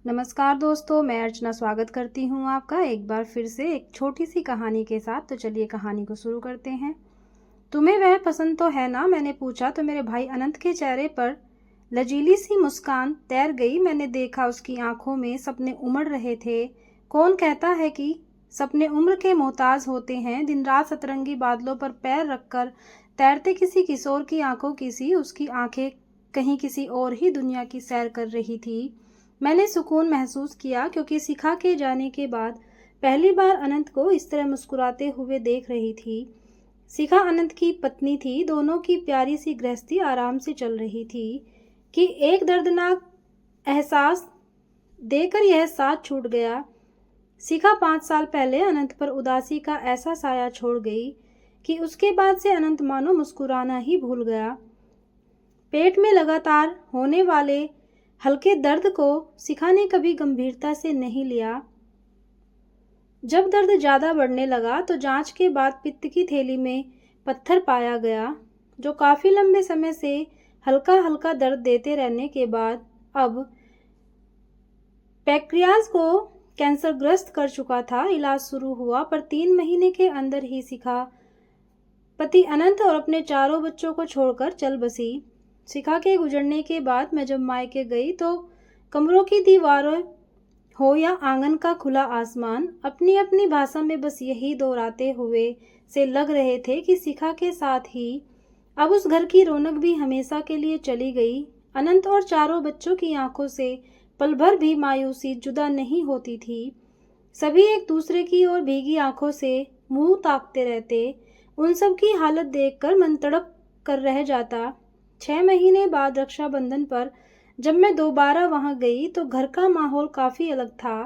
नमस्कार दोस्तों, मैं अर्चना स्वागत करती हूँ आपका एक बार फिर से एक छोटी सी कहानी के साथ। तो चलिए कहानी को शुरू करते हैं। तुम्हें वह पसंद तो है ना, मैंने पूछा तो मेरे भाई अनंत के चेहरे पर लजीली सी मुस्कान तैर गई। मैंने देखा उसकी आंखों में सपने उमड़ रहे थे। कौन कहता है कि सपने उम्र के मोहताज होते हैं। दिन रात सतरंगी बादलों पर पैर रखकर तैरते किसी किशोर की आंखों की सी उसकी आंखें कहीं किसी और ही दुनिया की सैर कर रही थी। मैंने सुकून महसूस किया क्योंकि सिखा के जाने के बाद पहली बार अनंत को इस तरह मुस्कुराते हुए देख रही थी। सिखा अनंत की पत्नी थी। दोनों की प्यारी सी गृहस्थी आराम से चल रही थी कि एक दर्दनाक एहसास देकर यह साथ छूट गया। सिखा 5 साल पहले अनंत पर उदासी का ऐसा साया छोड़ गई कि उसके बाद से अनंत मानो मुस्कुराना ही भूल गया। पेट में लगातार होने वाले हल्के दर्द को सिखा ने कभी गंभीरता से नहीं लिया। जब दर्द ज्यादा बढ़ने लगा तो जांच के बाद पित्त की थैली में पत्थर पाया गया, जो काफी लंबे समय से हल्का हल्का दर्द देते रहने के बाद अब पैंक्रियाज को कैंसरग्रस्त कर चुका था। इलाज शुरू हुआ पर 3 महीने के अंदर ही सिखा पति अनंत और अपने 4 बच्चों को छोड़कर चल बसी। सिखा के गुजरने के बाद मैं जब मायके गई तो कमरों की दीवारें हो या आंगन का खुला आसमान, अपनी अपनी भाषा में बस यही दोहराते हुए से लग रहे थे कि सिखा के साथ ही अब उस घर की रौनक भी हमेशा के लिए चली गई। अनंत और 4 बच्चों की आंखों से पल भर भी मायूसी जुदा नहीं होती थी। सभी एक दूसरे की ओर भीगी आंखों से मुंह ताकते रहते। उन सब की हालत देखकर मन तड़प कर रह जाता। 6 महीने बाद रक्षाबंधन पर जब मैं दोबारा वहां गई तो घर का माहौल काफी अलग था।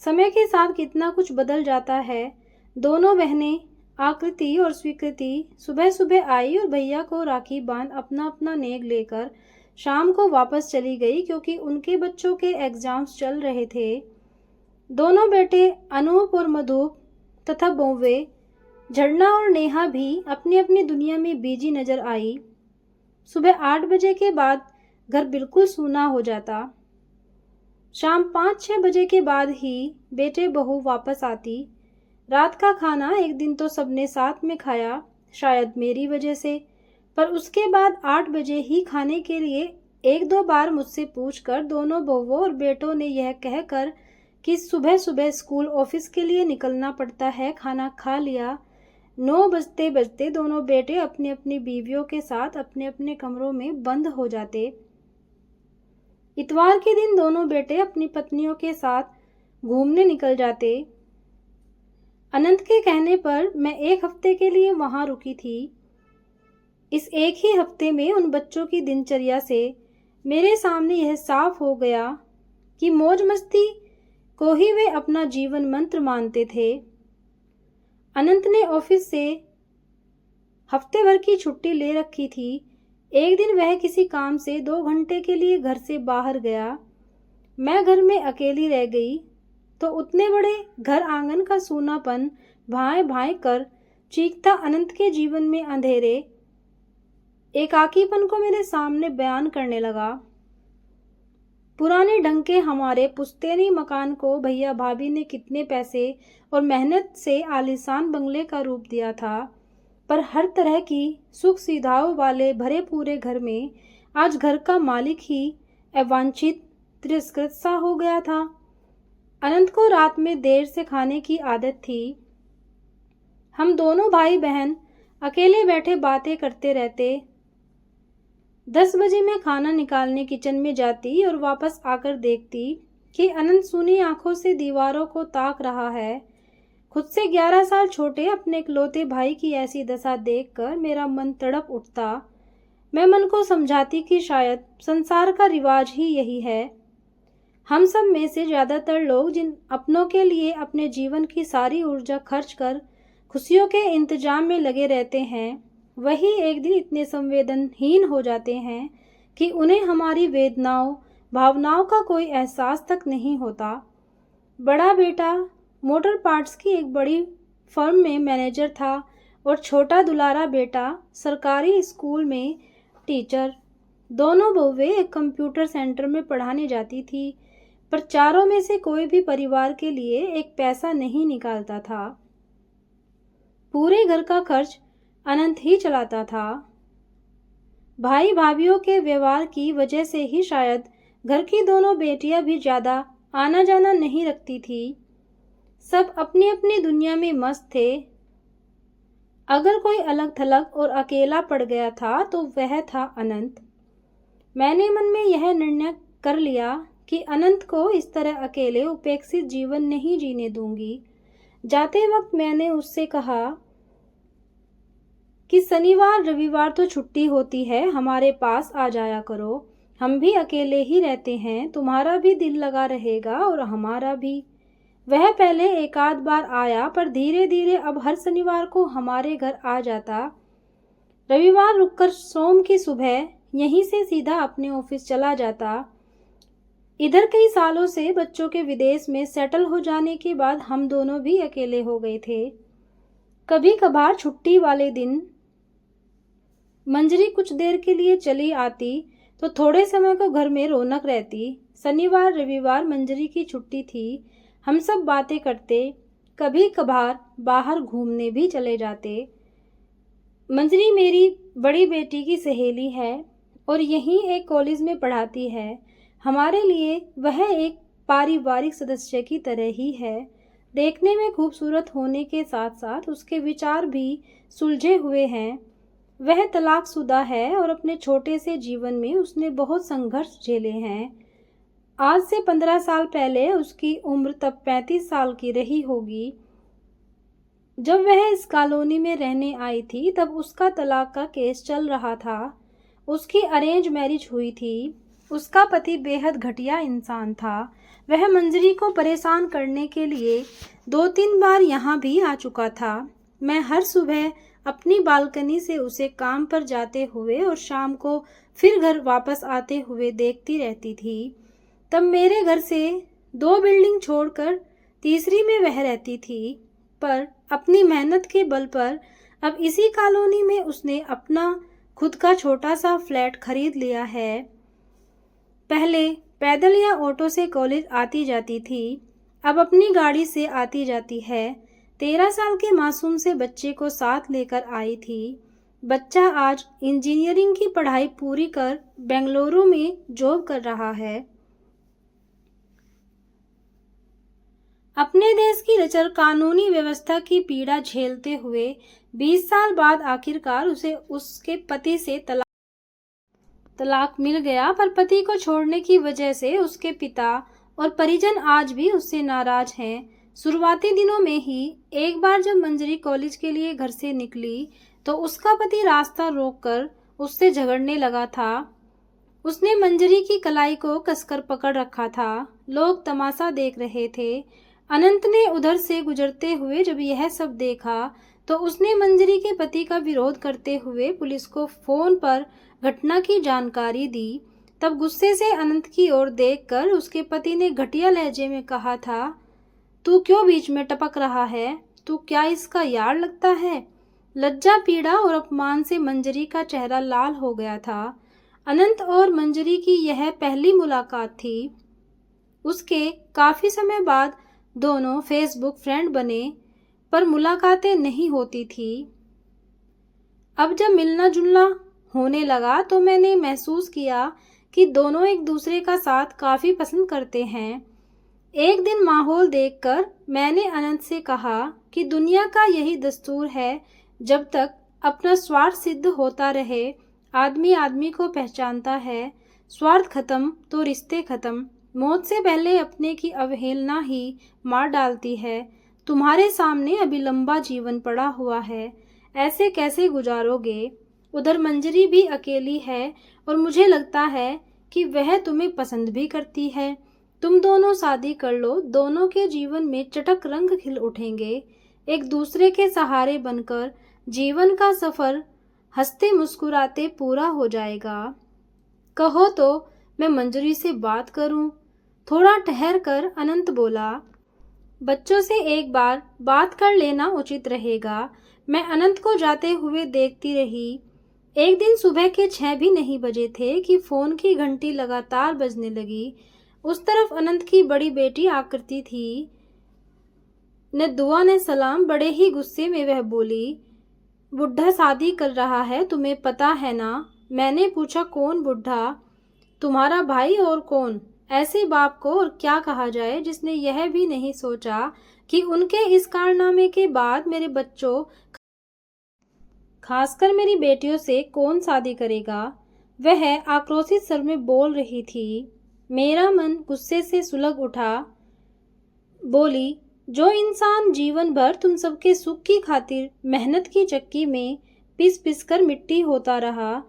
समय के साथ कितना कुछ बदल जाता है। दोनों बहनें आकृति और स्वीकृति सुबह सुबह आई और भैया को राखी बांध अपना अपना नेग लेकर शाम को वापस चली गई क्योंकि उनके बच्चों के एग्जाम्स चल रहे थे। दोनों बेटे अनूप और मधुप तथा बौवे झरना और नेहा भी अपनी अपनी दुनिया में बिजी नजर आई। सुबह 8 बजे के बाद घर बिल्कुल सूना हो जाता। शाम 5-6 बजे के बाद ही बेटे बहू वापस आती। रात का खाना एक दिन तो सबने साथ में खाया, शायद मेरी वजह से, पर उसके बाद 8 बजे ही खाने के लिए 1-2 बार मुझसे पूछकर दोनों बहुओं और बेटों ने यह कहकर कि सुबह सुबह स्कूल ऑफिस के लिए निकलना पड़ता है, खाना खा लिया। 9 बजते बजते दोनों बेटे अपनी अपनी बीवियों के साथ अपने अपने कमरों में बंद हो जाते। इतवार के दिन दोनों बेटे अपनी पत्नियों के साथ घूमने निकल जाते। अनंत के कहने पर मैं 1 हफ्ते के लिए वहां रुकी थी। इस एक ही हफ्ते में उन बच्चों की दिनचर्या से मेरे सामने यह साफ हो गया कि मौज मस्ती को ही वे अपना जीवन मंत्र मानते थे। अनंत ने ऑफिस से हफ्ते भर की छुट्टी ले रखी थी। एक दिन वह किसी काम से 2 घंटे के लिए घर से बाहर गया। मैं घर में अकेली रह गई तो उतने बड़े घर आंगन का सूनापन भाए भाए कर चीखता अनंत के जीवन में अंधेरे एकाकीपन को मेरे सामने बयान करने लगा। पुराने ढंग के हमारे पुश्तैनी मकान को भैया भाभी ने कितने पैसे और मेहनत से आलीशान बंगले का रूप दिया था, पर हर तरह की सुख सुविधाओं वाले भरे पूरे घर में आज घर का मालिक ही अवांछित तिरस्कृत सा हो गया था। अनंत को रात में देर से खाने की आदत थी। हम दोनों भाई बहन अकेले बैठे बातें करते रहते। 10 बजे मैं खाना निकालने किचन में जाती और वापस आकर देखती कि अनंत सूनी आंखों से दीवारों को ताक रहा है। खुद से 11 साल छोटे अपने इकलौते भाई की ऐसी दशा देखकर मेरा मन तड़प उठता। मैं मन को समझाती कि शायद संसार का रिवाज ही यही है। हम सब में से ज्यादातर लोग जिन अपनों के लिए अपने जीवन की सारी ऊर्जा खर्च कर खुशियों के इंतजाम में लगे रहते हैं, वही एक दिन इतने संवेदनहीन हो जाते हैं कि उन्हें हमारी वेदनाओं भावनाओं का कोई एहसास तक नहीं होता। बड़ा बेटा मोटर पार्ट्स की एक बड़ी फर्म में मैनेजर था और छोटा दुलारा बेटा सरकारी स्कूल में टीचर। दोनों बहुएं एक कंप्यूटर सेंटर में पढ़ाने जाती थी, पर चारों में से कोई भी परिवार के लिए एक पैसा नहीं निकालता था। पूरे घर का खर्च अनंत ही चलाता था। भाई भाभीियों के व्यवहार की वजह से ही शायद घर की दोनों बेटियां भी ज्यादा आना जाना नहीं रखती थी। सब अपनी अपनी दुनिया में मस्त थे। अगर कोई अलग थलग और अकेला पड़ गया था तो वह था अनंत। मैंने मन में यह निर्णय कर लिया कि अनंत को इस तरह अकेले उपेक्षित जीवन नहीं जीने दूंगी। जाते वक्त मैंने उससे कहा कि शनिवार रविवार तो छुट्टी होती है, हमारे पास आ जाया करो। हम भी अकेले ही रहते हैं, तुम्हारा भी दिल लगा रहेगा और हमारा भी। वह पहले एक आध बार आया, पर धीरे धीरे अब हर शनिवार को हमारे घर आ जाता। रविवार रुककर सोम की सुबह यहीं से सीधा अपने ऑफिस चला जाता। इधर कई सालों से बच्चों के विदेश में सेटल हो जाने के बाद हम दोनों भी अकेले हो गए थे। कभी कभार छुट्टी वाले दिन मंजरी कुछ देर के लिए चली आती तो थोड़े समय को घर में रौनक रहती। शनिवार रविवार मंजरी की छुट्टी थी। हम सब बातें करते, कभी कभार बाहर घूमने भी चले जाते। मंजरी मेरी बड़ी बेटी की सहेली है और यहीं एक कॉलेज में पढ़ाती है। हमारे लिए वह एक पारिवारिक सदस्य की तरह ही है। देखने में खूबसूरत होने के साथ साथ उसके विचार भी सुलझे हुए हैं। वह तलाकशुदा है और अपने छोटे से जीवन में उसने बहुत संघर्ष झेले हैं। आज से 15 साल पहले उसकी उम्र तब 35 साल की रही होगी। जब वह इस कॉलोनी में रहने आई थी तब उसका तलाक का केस चल रहा था। उसकी अरेंज मैरिज हुई थी। उसका पति बेहद घटिया इंसान था। वह मंजरी को परेशान करने के लिए 2-3 बार यहाँ भी आ चुका था। मैं हर सुबह अपनी बालकनी से उसे काम पर जाते हुए और शाम को फिर घर वापस आते हुए देखती रहती थी। तब मेरे घर से 2 बिल्डिंग छोड़कर तीसरी में वह रहती थी, पर अपनी मेहनत के बल पर अब इसी कॉलोनी में उसने अपना खुद का छोटा सा फ्लैट खरीद लिया है। पहले पैदल या ऑटो से कॉलेज आती जाती थी, अब अपनी गाड़ी से आती जाती है। 13 साल के मासूम से बच्चे को साथ लेकर आई थी। बच्चा आज इंजीनियरिंग की पढ़ाई पूरी कर बेंगलुरु में जॉब कर रहा है। अपने देश की रचर कानूनी व्यवस्था की पीड़ा झेलते हुए 20 साल बाद आखिरकार उसे उसके पति से तलाक मिल गया, पर पति को छोड़ने की वजह से उसके पिता और परिजन आज भी उससे नाराज हैं। शुरुआती दिनों में ही एक बार जब मंजरी कॉलेज के लिए घर से निकली तो उसका पति रास्ता रोककर उससे झगड़ने लगा था। उसने मंजरी की कलाई को कसकर पकड़ रखा था। लोग तमाशा देख रहे थे। अनंत ने उधर से गुजरते हुए जब यह सब देखा तो उसने मंजरी के पति का विरोध करते हुए पुलिस को फोन पर घटना की जानकारी दी। तब गुस्से से अनंत की ओर देखकर उसके पति ने घटिया लहजे में कहा था, तू क्यों बीच में टपक रहा है? तू क्या इसका यार लगता है? लज्जा, पीड़ा और अपमान से मंजरी का चेहरा लाल हो गया था। अनंत और मंजरी की यह पहली मुलाकात थी। उसके काफी समय बाद दोनों फेसबुक फ्रेंड बने, पर मुलाकातें नहीं होती थी। अब जब मिलना जुलना होने लगा तो मैंने महसूस किया कि दोनों एक दूसरे का साथ काफी पसंद करते हैं। एक दिन माहौल देखकर मैंने अनंत से कहा कि दुनिया का यही दस्तूर है, जब तक अपना स्वार्थ सिद्ध होता रहे आदमी आदमी को पहचानता है। स्वार्थ खत्म तो रिश्ते खत्म। मौत से पहले अपने की अवहेलना ही मार डालती है। तुम्हारे सामने अभी लंबा जीवन पड़ा हुआ है, ऐसे कैसे गुजारोगे? उधर मंजरी भी अकेली है और मुझे लगता है कि वह तुम्हें पसंद भी करती है। तुम दोनों शादी कर लो, दोनों के जीवन में चटक रंग खिल उठेंगे। एक दूसरे के सहारे बनकर जीवन का सफर हंसते मुस्कुराते पूरा हो जाएगा। कहो तो मैं मंजरी से बात करूं? थोड़ा ठहर कर अनंत बोला, बच्चों से एक बार बात कर लेना उचित रहेगा। मैं अनंत को जाते हुए देखती रही। एक दिन सुबह के 6 भी नहीं बजे थे कि फोन की घंटी लगातार बजने लगी। उस तरफ अनंत की बड़ी बेटी आकृति थी। न दुआ न सलाम, बड़े ही गुस्से में वह बोली, बुढ़ा शादी कर रहा है, तुम्हें पता है ना? मैंने पूछा, कौन बुढ़ा? तुम्हारा भाई और कौन? ऐसे बाप को और क्या कहा जाए जिसने यह भी नहीं सोचा कि उनके इस कारनामे के बाद मेरे बच्चों, खासकर मेरी बेटियों से कौन शादी करेगा? वह आक्रोशित स्वर में बोल रही थी। मेरा मन गुस्से से सुलग उठा। बोली, जो इंसान जीवन भर तुम सबके सुख की खातिर मेहनत की चक्की में पिस पिस कर मिट्टी होता रहा,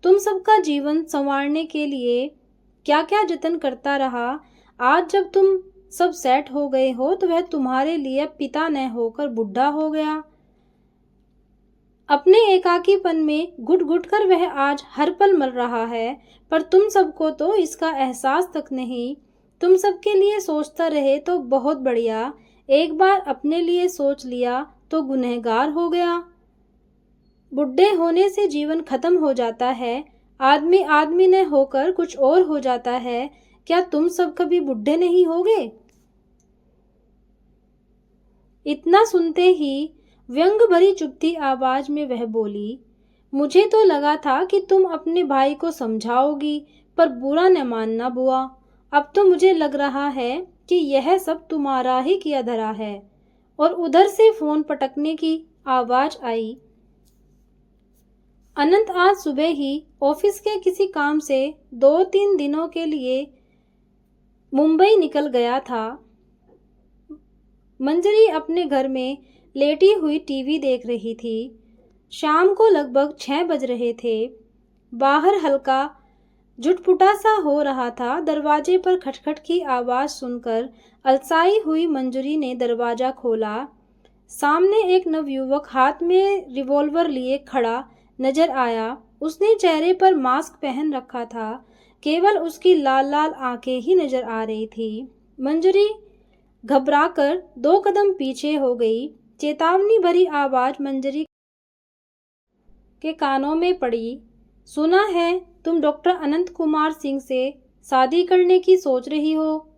तुम सबका जीवन संवारने के लिए क्या क्या जतन करता रहा, आज जब तुम सब सेट हो गए हो तो वह तुम्हारे लिए पिता न होकर बुढ़ा हो गया। अपने एकाकीपन में घुट घुट कर वह आज हर पल मर रहा है, पर तुम सबको तो इसका एहसास तक नहीं। तुम सबके लिए सोचता रहे तो बहुत बढ़िया, एक बार अपने लिए सोच लिया तो गुनहगार हो गया। बुढ़े होने से जीवन खत्म हो जाता है, आदमी आदमी न होकर कुछ और हो जाता है। क्या तुम सब कभी बुढ़े नहीं होगे? इतना सुनते ही व्यंग भरी चुभती आवाज में वह बोली, मुझे तो लगा था कि तुम अपने भाई को समझाओगी, पर बुरा न मानना बुआ, अब तो मुझे लग रहा है कि यह सब तुम्हारा ही किया धरा है। और उधर से फोन पटकने की आवाज आई। अनंत आज सुबह ही ऑफिस के किसी काम से 2-3 दिनों के लिए मुंबई निकल गया था। मंजरी अपने घर में लेटी हुई टीवी देख रही थी। शाम को लगभग 6 बज रहे थे। बाहर हल्का झुटपुटा सा हो रहा था। दरवाजे पर खटखट की आवाज सुनकर अलसाई हुई मंजरी ने दरवाजा खोला। सामने एक नवयुवक हाथ में रिवॉल्वर लिए खड़ा नजर आया। उसने चेहरे पर मास्क पहन रखा था, केवल उसकी लाल लाल आंखें ही नजर आ रही थी। मंजरी घबराकर 2 कदम पीछे हो गई। चेतावनी भरी आवाज मंजरी के कानों में पड़ी। सुना है तुम डॉक्टर अनंत कुमार सिंह से शादी करने की सोच रही हो।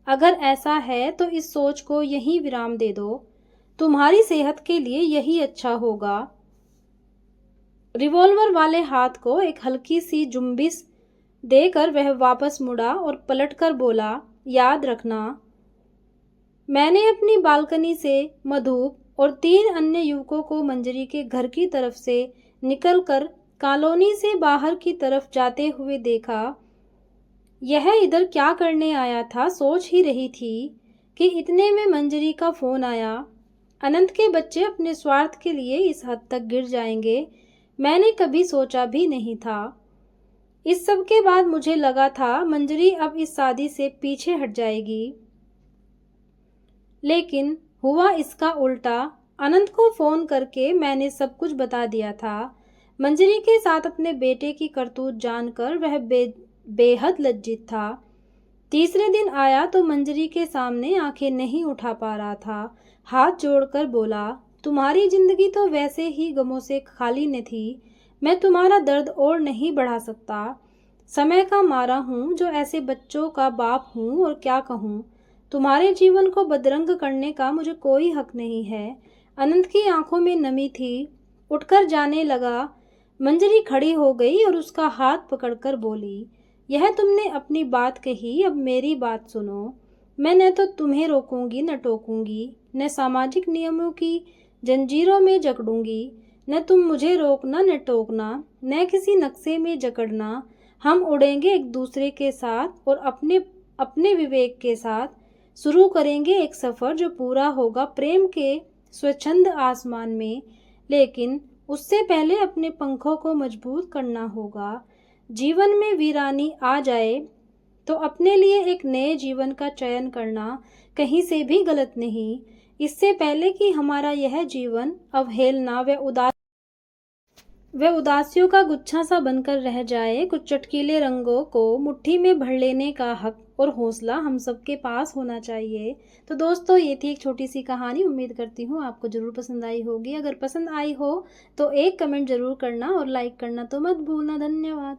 अगर ऐसा है तो इस सोच को यहीं विराम दे दो। तुम्हारी सेहत के लिए यही अच्छा होगा। रिवॉल्वर वाले हाथ को एक हल्की सी जुम्बिश देकर वह वापस मुड़ा और पलटकर बोला, याद रखना, मैंने अपनी बालकनी से मधुप और 3 अन्य युवकों को मंजरी के घर की तरफ से निकलकर कॉलोनी से बाहर की तरफ जाते हुए देखा। यह इधर क्या करने आया था, सोच ही रही थी कि इतने में मंजरी का फोन आया। अनंत के बच्चे अपने स्वार्थ के लिए इस हद तक गिर जाएंगे, मैंने कभी सोचा भी नहीं था। इस सब के बाद मुझे लगा था मंजरी अब इस शादी से पीछे हट जाएगी, लेकिन हुआ इसका उल्टा। अनंत को फोन करके मैंने सब कुछ बता दिया था। मंजरी के साथ अपने बेटे की करतूत जानकर वह बेहद लज्जित था। तीसरे दिन आया तो मंजरी के सामने आंखें नहीं उठा पा रहा था। हाथ जोड़कर बोला, तुम्हारी जिंदगी तो वैसे ही गमों से खाली न थी, मैं तुम्हारा दर्द और नहीं बढ़ा सकता। समय का मारा हूँ जो ऐसे बच्चों का बाप हूँ, और क्या कहूँ, तुम्हारे जीवन को बदरंग करने का मुझे कोई हक नहीं है। अनंत की आंखों में नमी थी। उठकर जाने लगा। मंजरी खड़ी हो गई और उसका हाथ पकड़कर बोली, यह तुमने अपनी बात कही, अब मेरी बात सुनो। मैं न तो तुम्हें रोकूंगी न टोकूंगी, न सामाजिक नियमों की जंजीरों में जकड़ूंगी। न तुम मुझे रोकना न टोकना, न किसी नक्शे में जकड़ना। हम उड़ेंगे एक दूसरे के साथ और अपने अपने विवेक के साथ शुरू करेंगे एक सफ़र जो पूरा होगा प्रेम के स्वच्छंद आसमान में। लेकिन उससे पहले अपने पंखों को मजबूत करना होगा। जीवन में वीरानी आ जाए तो अपने लिए एक नए जीवन का चयन करना कहीं से भी गलत नहीं, इससे पहले कि हमारा यह जीवन अवहेलना व उदास वह उदासियों का गुच्छा सा बनकर रह जाए। कुछ चटकीले रंगों को मुट्ठी में भर लेने का हक और हौसला हम सबके पास होना चाहिए। तो दोस्तों, ये थी एक छोटी सी कहानी। उम्मीद करती हूँ आपको ज़रूर पसंद आई होगी। अगर पसंद आई हो तो एक कमेंट ज़रूर करना और लाइक करना तो मत भूलना। धन्यवाद।